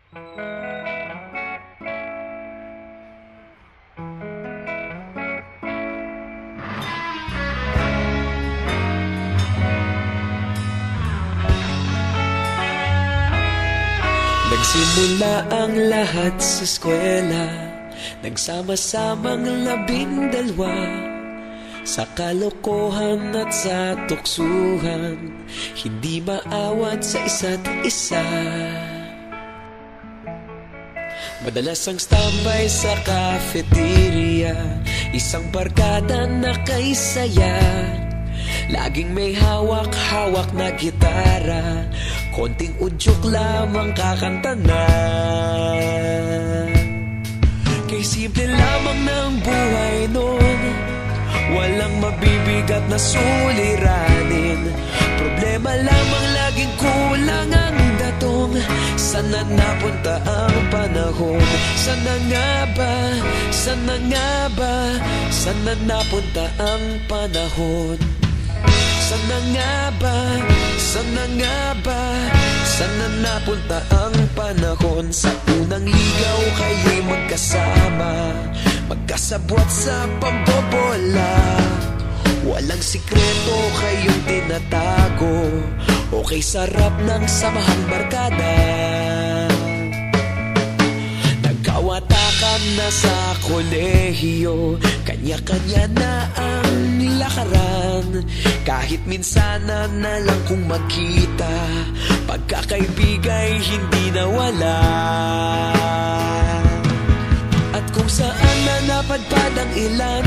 Nagsimula ang lahat sa eskwela, nagsama-samang 12, sa kalokohan at sa tuksuhan, hindi maawat sa isa't isa. Madalas ang standby sa cafeteria, isang barkada na kay saya. Laging may hawak-hawak na gitara, konting udyok lamang kakanta na. Kay simple lamang ng buhay nun, walang mabibigat na suliranin. Problema lamang laging kulang ang datong. Sana napunta ang panahon? Sana nga ba? Sana nga ba? Sana napunta ang panahon? Sana nga ba? Sana nga ba? Sana napunta ang panahon? Sa unang ligaw kayo'y magkasama, magkasabwat sa pambobola. Walang sikreto kayong tinatago, okay sarap ng samahang barkada. Nagkawatakan na sa kolehiyo, kanya-kanya na ang lakaran. Kahit minsan na lang kung magkita, pagkakaibigay hindi nawala. At kung saan na napadpad ang ilan,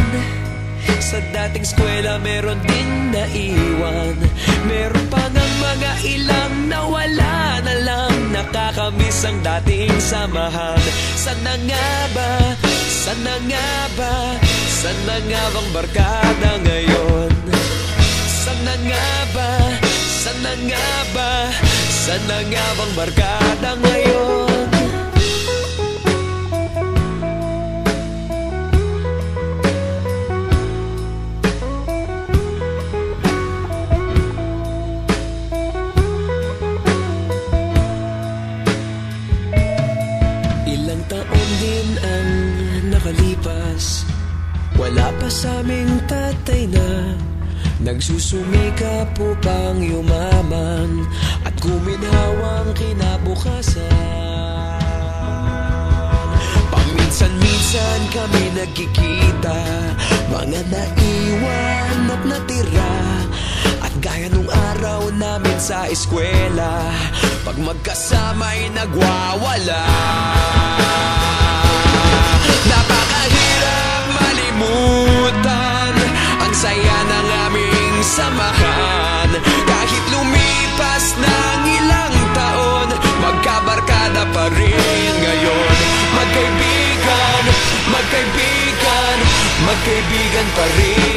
sa dating eskwela meron din naiwan. Meron pa ng mga ilang nawala na lang, nakakamiss ang dating samahan. Sana nga ba? Sana nga ba? Sana nga bang barkada ngayon? Sana nga ba? Sana nga ba? Sana nga bang barkada ngayon? Ilang taon din ang nakalipas, wala pa sa aming tatay na nagsusumikap upang yumaman at guminhawang kinabukasan. Paminsan-minsan kami nagkikita, mga naiwan at natira. At gaya nung araw namin sa eskwela, pag magkasama'y nagwawala. Napakahirap malimutan ang saya ng aming samahan. Kahit lumipas ng ilang taon, magkabarkada pa rin ngayon. Magkaibigan, magkaibigan, magkaibigan pa rin